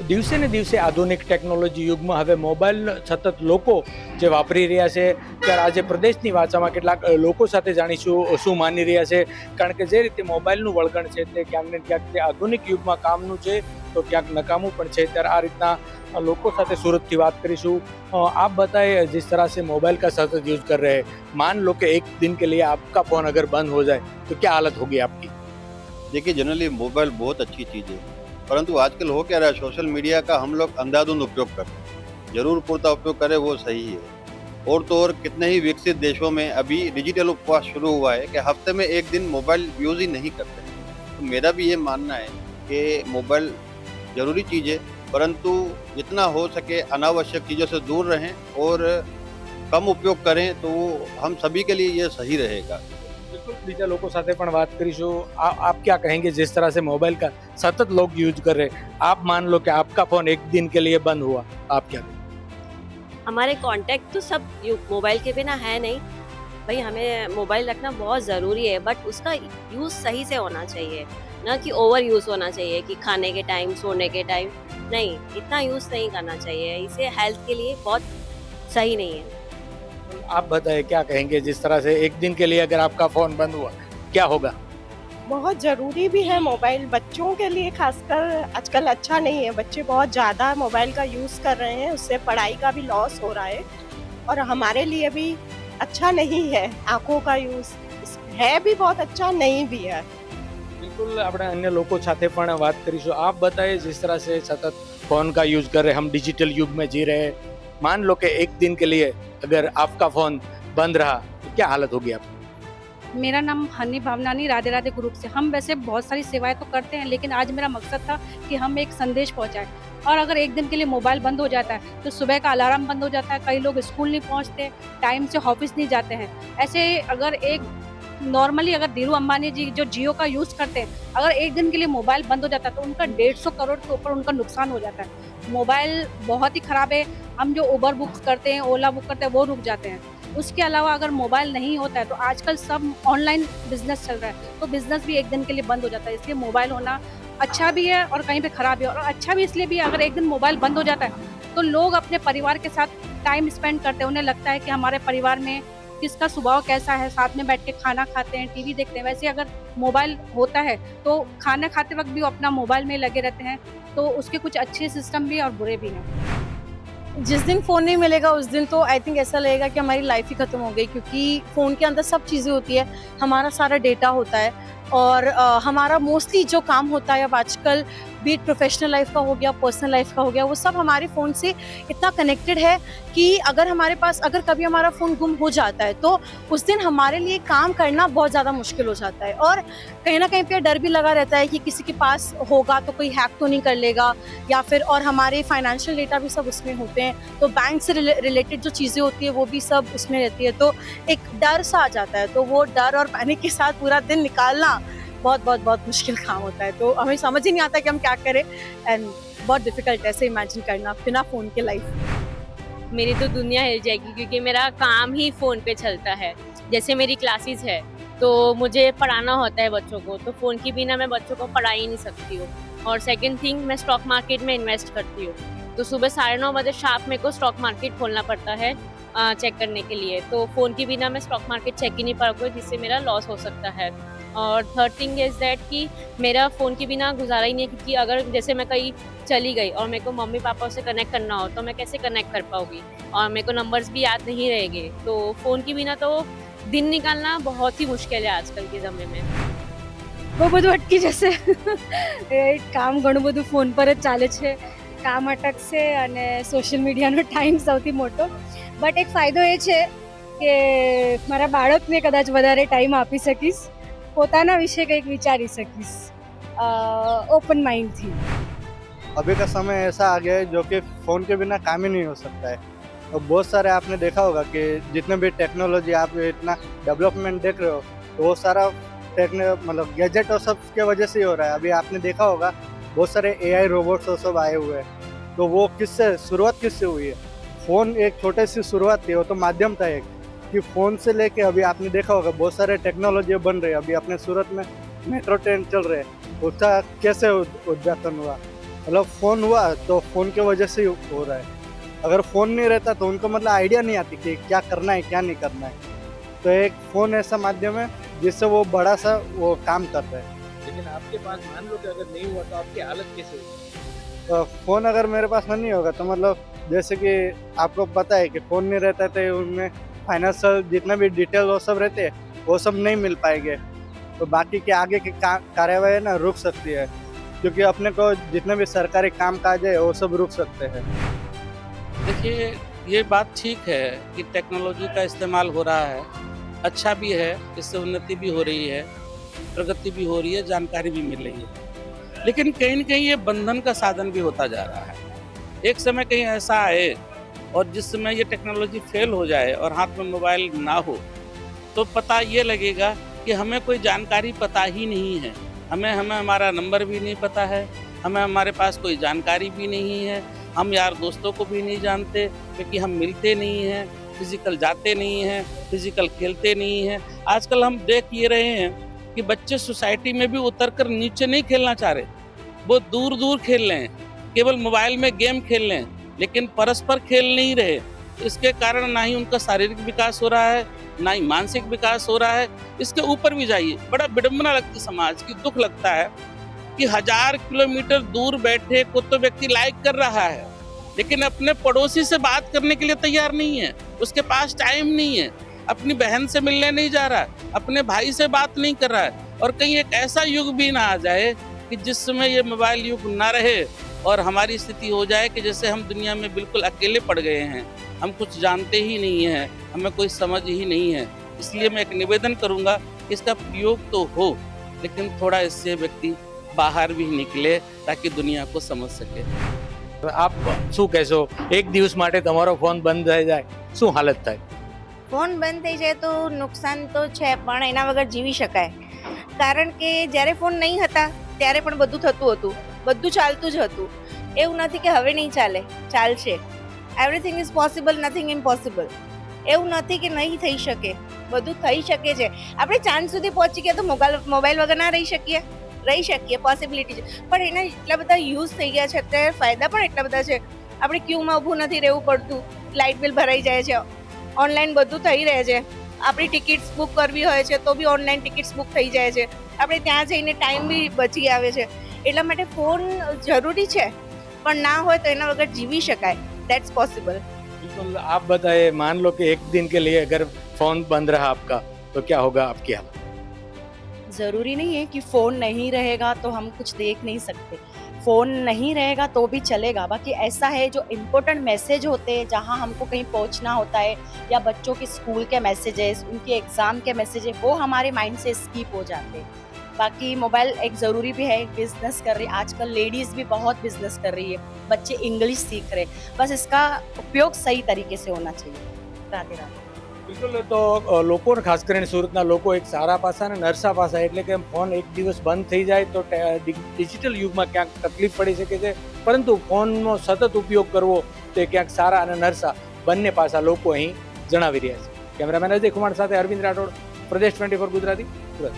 દિવસે ને દિવસે આધુનિક ટેકનોલોજી યુગમાં હવે મોબાઈલ સતત લોકો જે વાપરી રહ્યા છે ત્યારે આજે પ્રદેશની વાચામાં કેટલાક લોકો સાથે જાણીશું શું માની રહ્યા છે કારણ કે જે રીતે મોબાઈલનું વળગણ છે તે ક્યાંક ને ક્યાંક તે આધુનિક યુગમાં કામનું છે તો ક્યાંક નકામું પણ છે ત્યારે આ રીતના લોકો સાથે सूरत की बात करीशू। आप बताएं जिस तरह से मोबाइल का सतत यूज कर रहे हैं, मान लो कि एक दिन के लिए आपका फ़ोन अगर बंद हो जाए तो क्या हालत होगी आपकी? देखिए जनरली मोबाइल बहुत अच्छी चीज़ है, परंतु आजकल हो क्या रहा है, सोशल मीडिया का हम लोग अंधाधुंध उपयोग करते हैं। जरूर पूरता उपयोग करें वो सही है। और तो और कितने ही विकसित देशों में अभी डिजिटल उपवास शुरू हुआ है कि हफ्ते में एक दिन मोबाइल यूज़ ही नहीं करते। तो मेरा भी ये मानना है कि मोबाइल ज़रूरी चीज़ है, परंतु जितना हो सके अनावश्यक चीज़ों से दूर रहें और कम उपयोग करें तो हम सभी के लिए ये सही रहेगा। बिल्कुल बीजा लोगों साथे पण बात करीशू। आप क्या कहेंगे जिस तरह से मोबाइल का सतत लोग यूज कर रहे हैं, आप मान लो कि आपका फोन एक दिन के लिए बंद हुआ, आप क्या करेंगे? हमारे कांटेक्ट तो सब मोबाइल के बिना है नहीं भाई, हमें मोबाइल रखना बहुत ज़रूरी है, बट उसका यूज़ सही से होना चाहिए, ना कि ओवर यूज़ होना चाहिए कि खाने के टाइम सोने के टाइम नहीं, इतना यूज़ नहीं करना चाहिए, इसे हेल्थ के लिए बहुत सही नहीं है। आप बताएं क्या कहेंगे जिस तरह से एक दिन के लिए अगर आपका फोन बंद हुआ क्या होगा? बहुत ज़रूरी भी है मोबाइल, बच्चों के लिए खासकर आजकल अच्छा नहीं है। बच्चे बहुत ज़्यादा मोबाइल का यूज़ कर रहे हैं, उससे पढ़ाई का भी लॉस हो रहा है और हमारे लिए भी अच्छा नहीं है। आंखों का यूज़ है भी बहुत अच्छा, नहीं भी है। बिल्कुल આપણે अन्य लोगों સાથે પણ વાત કરીશું। आप बताएं जिस तरह से सतत फोन का यूज कर रहे हैं, हम डिजिटल युग में जी रहे हैं, मान लो कि एक दिन के लिए अगर आपका फोन बंद रहा तो क्या हालत होगी आपकी? मेरा नाम हनी भावनानी राधे राधे ग्रुप से। हम वैसे बहुत सारी सेवाएं तो करते हैं, लेकिन आज मेरा मकसद था कि हम एक संदेश पहुंचाएं। और अगर एक दिन के लिए मोबाइल बंद हो जाता है तो सुबह का अलार्म बंद हो जाता है, कई लोग स्कूल नहीं पहुंचते, टाइम से ऑफिस नहीं जाते हैं। ऐसे अगर एक नॉर्मली अगर धीरू अंबानी जी जो जियो का यूज़ करते हैं, अगर एक दिन के लिए मोबाइल बंद हो जाता है तो उनका 150 करोड़ के ऊपर उनका नुकसान हो जाता है। मोबाइल बहुत ही ख़राब है। हम जो उबर बुक करते हैं, ओला बुक करते हैं, वो रुक जाते हैं। उसके अलावा अगर मोबाइल नहीं होता है तो आजकल सब ऑनलाइन बिजनेस चल रहा है, तो बिजनेस भी एक दिन के लिए बंद हो जाता है। इसलिए मोबाइल होना अच्छा भी है और कहीं पे ख़राब भी है। और अच्छा भी इसलिए भी है, अगर एक दिन मोबाइल बंद हो जाता है तो लोग अपने परिवार के साथ टाइम स्पेंड करते हैं। उन्हें लगता है कि हमारे परिवार में किसका स्वभाव कैसा है, साथ में बैठ के खाना खाते हैं, टीवी देखते हैं। वैसे अगर मोबाइल होता है तो खाना खाते वक्त भी वो अपना मोबाइल में लगे रहते हैं, तो उसके कुछ अच्छे सिस्टम भी और बुरे भी हैं। जिस दिन फ़ोन नहीं मिलेगा उस दिन तो आई थिंक ऐसा लगेगा कि हमारी लाइफ ही ख़त्म हो गई, क्योंकि फ़ोन के अंदर सब चीज़ें होती है, हमारा सारा डेटा होता है और हमारा मोस्टली जो काम होता है अब आजकल, बीट प्रोफेशनल लाइफ का हो गया, पर्सनल लाइफ का हो गया, वो सब हमारे फ़ोन से इतना कनेक्टेड है कि अगर हमारे पास अगर कभी हमारा फ़ोन गुम हो जाता है तो उस दिन हमारे लिए काम करना बहुत ज़्यादा मुश्किल हो जाता है। और कहीं ना कहीं पे डर भी लगा रहता है कि किसी के पास होगा तो कोई हैक तो नहीं कर लेगा, या फिर और हमारे फाइनेंशियल डेटा भी सब उसमें होते हैं, तो बैंक से रिलेटेड जो चीज़ें होती है वो भी सब उसमें रहती है, तो एक डर सा आ जाता है। तो वो डर और पैनिक के साथ पूरा दिन निकालना बहुत बहुत बहुत मुश्किल काम होता है। तो हमें समझ ही नहीं आता कि हम क्या करें, एंड बहुत डिफिकल्ट ऐसे इमेजिन करना बिना फ़ोन के लाइफ। मेरी तो दुनिया हिल जाएगी, क्योंकि मेरा काम ही फ़ोन पे चलता है। जैसे मेरी क्लासेस है तो मुझे पढ़ाना होता है बच्चों को, तो फ़ोन के बिना मैं बच्चों को पढ़ा ही नहीं सकती हूँ। और सेकंड थिंग, मैं स्टॉक मार्केट में इन्वेस्ट करती हूँ, तो सुबह 9:30 बजे शार्प मेरे को स्टॉक मार्केट खोलना पड़ता है चेक करने के लिए। तो फ़ोन के बिना मैं स्टॉक मार्केट चेक ही नहीं पाऊँगी, जिससे मेरा लॉस हो सकता है। और थर्ड थिंग इज़ दैट कि मेरा फ़ोन के बिना गुजारा ही नहीं है, क्योंकि अगर जैसे मैं कहीं चली गई और मेरे को मम्मी पापा से कनेक्ट करना हो तो मैं कैसे कनेक्ट कर पाऊँगी, और मेरे को नंबर्स भी याद नहीं रहेंगे। तो फ़ोन के बिना तो दिन निकालना बहुत ही मुश्किल है आजकल के ज़माने में। બહુ બધું અટકી જશે એ કામ ઘણું બધું ફોન પર જ ચાલે છે, કામ અટકશે અને સોશિયલ મીડિયાનો ટાઈમ સૌથી મોટો। બટ એક ફાયદો એ છે કે મારા બાળકને કદાચ વધારે ટાઈમ આપી શકીશ, પોતાના વિશે કંઈક વિચારી શકીશ ઓપન માઇન્ડથી। अभी का समय ऐसा आ गया है जो कि फ़ोन के बिना काम ही नहीं हो सकता है। और बहुत सारे आपने देखा होगा कि जितने भी टेक्नोलॉजी आप इतना डेवलपमेंट देख रहे हो तो वो सारा मतलब गैजेट और सब के वजह से ही हो रहा है। अभी आपने देखा होगा बहुत सारे AI रोबोट्स और सब आए हुए हैं, तो वो शुरुआत किससे हुई है? फ़ोन एक छोटे सी शुरुआत थी, वो तो माध्यम था एक, कि फ़ोन से लेके अभी आपने देखा होगा बहुत सारे टेक्नोलॉजी बन रहे हैं। अभी अपने सूरत में मेट्रो ट्रेन चल रहे हैं, उसका कैसे उद्घाटन हुआ? मतलब फ़ोन हुआ तो फ़ोन की वजह से ही हो रहा है। अगर फ़ोन नहीं रहता तो उनको मतलब आइडिया नहीं आती कि क्या करना है क्या नहीं करना है। तो एक फ़ोन ऐसा माध्यम है जिससे वो बड़ा सा वो काम कर रहे हैं। लेकिन आपके पास मान लो कि अगर नहीं हुआ तो आपकी हालत कैसे होगी? तो फ़ोन अगर मेरे पास में नहीं होगा तो मतलब जैसे कि आपको पता है कि फ़ोन नहीं रहता है तो उनमें फाइनेंशियल जितना भी डिटेल वो सब रहते हैं वो सब नहीं मिल पाएंगे। तो बाकी के आगे की कार्यवाही ना रुक सकती है, क्योंकि अपने को जितने भी सरकारी काम काज है वो सब रुक सकते हैं। देखिए, ये बात ठीक है कि टेक्नोलॉजी का इस्तेमाल हो रहा है, अच्छा भी है, इससे उन्नति भी हो रही है, प्रगति भी हो रही है, जानकारी भी मिल रही है। लेकिन कहीं न कहीं ये बंधन का साधन भी होता जा रहा है। एक समय कहीं ऐसा आए और जिस समय ये टेक्नोलॉजी फेल हो जाए और हाथ में मोबाइल ना हो, तो पता ये लगेगा कि हमें कोई जानकारी पता ही नहीं है। हमें हमारा नंबर भी नहीं पता है, हमें हमारे पास कोई जानकारी भी नहीं है, हम यार दोस्तों को भी नहीं जानते क्योंकि हम मिलते नहीं हैं, फिजिकल जाते नहीं हैं, फिजिकल खेलते नहीं हैं। आजकल हम देख ये रहे हैं कि बच्चे सोसाइटी में भी उतरकर नीचे नहीं खेलना चाह रहे, वो दूर दूर खेल रहे हैं, केवल मोबाइल में गेम खेल रहे हैं, लेकिन परस्पर खेल नहीं रहे। इसके कारण ना ही उनका शारीरिक विकास हो रहा है, ना ही मानसिक विकास हो रहा है। इसके ऊपर भी जाइए, बड़ा विडम्बना लगती है समाज की, दुख लगता है कि 1000 किलोमीटर दूर बैठे को तो व्यक्ति लाइक कर रहा है, लेकिन अपने पड़ोसी से बात करने के लिए तैयार नहीं है, उसके पास टाइम नहीं है, अपनी बहन से मिलने नहीं जा रहा है, अपने भाई से बात नहीं कर रहा है। और कहीं एक ऐसा युग भी ना आ जाए कि जिस समय ये मोबाइल युग ना रहे और हमारी स्थिति हो जाए कि जैसे हम दुनिया में बिल्कुल अकेले पड़ गए हैं, हम कुछ जानते ही नहीं हैं, हमें कोई समझ ही नहीं है। इसलिए मैं एक निवेदन करूंगा कि इसका प्रयोग तो हो, लेकिन थोड़ा इससे व्यक्ति बाहर भी निकले ताकि दुनिया को समझ सके। આપ શું કહેશો? એક દિવસ માટે તમારો ફોન બંધ થઈ જાય શું હાલત થાય? ફોન બંધ થઈ જાય તો નુકસાન તો છે, પણ એના વગર જીવી શકાય. કારણ કે જ્યારે ફોન નહીં હતા ત્યારે પણ બધું થતું હતું, બધું ચાલતું જ હતું. એવું નથી કે હવે નહીં ચાલે, ચાલશે. Everything is possible, nothing impossible. એવું નથી કે નહીં થઈ શકે, બધું થઈ શકે છે. આપણે ચાંદ સુધી પહોંચી ગયા તો મોબાઈલ વગર ના રહી શકીએ, પોસિબિલિટી છે. પણ એના એટલા બધા યુઝ થઈ ગયા છે અત્યારે, ફાયદા પણ એટલા બધા છે. આપણે ક્યુમાં ઊભું નથી રહેવું પડતું, લાઇટ બિલ ભરાઈ જાય છે, ઓનલાઈન બધું થઈ રહે છે. આપણી ટિકિટ્સ બુક કરવી હોય છે તો બી ઓનલાઈન ટિકિટ્સ બુક થઈ જાય છે. આપણે ત્યાં જઈને ટાઈમ બી બચી આવે છે. એટલા માટે ફોન જરૂરી છે, પણ ના હોય તો એના વગર જીવી શકાય. That's possible. बिल्कुल, आप बताइए, मान लो कि एक दिन के लिए अगर फोन बंद रहा आपका तो क्या होगा आपकी हालत? ज़रूरी नहीं है कि फ़ोन नहीं रहेगा तो हम कुछ देख नहीं सकते, फ़ोन नहीं रहेगा तो भी चलेगा. बाकी ऐसा है जो इम्पोर्टेंट मैसेज होते हैं, जहाँ हमको कहीं पहुँचना होता है, या बच्चों के स्कूल के मैसेजेस, उनके एग्ज़ाम के मैसेजेस, वो हमारे माइंड से स्किप हो जाते हैं. बाकी मोबाइल एक ज़रूरी भी है, बिज़नेस कर रही है आजकल लेडीज़ भी बहुत बिज़नेस कर रही है, बच्चे इंग्लिश सीख रहे, बस इसका उपयोग सही तरीके से होना चाहिए. राधे राधे. બિલકુલ, તો લોકોને ખાસ કરીને સુરતના લોકો એક સારા પાસા અને નરસા પાસા, એટલે કે ફોન એક દિવસ બંધ થઈ જાય તો ડિજિટલ યુગમાં ક્યાંક તકલીફ પડી શકે છે, પરંતુ ફોનનો સતત ઉપયોગ કરવો તે ક્યાંક સારા અને નરસા બંને પાસા લોકો અહીં જણાવી રહ્યા છે. કેમેરામેન અજય કુમાર સાથે અરવિંદ રાઠોડ, પ્રદેશ 24 ગુજરાતી, સુરત.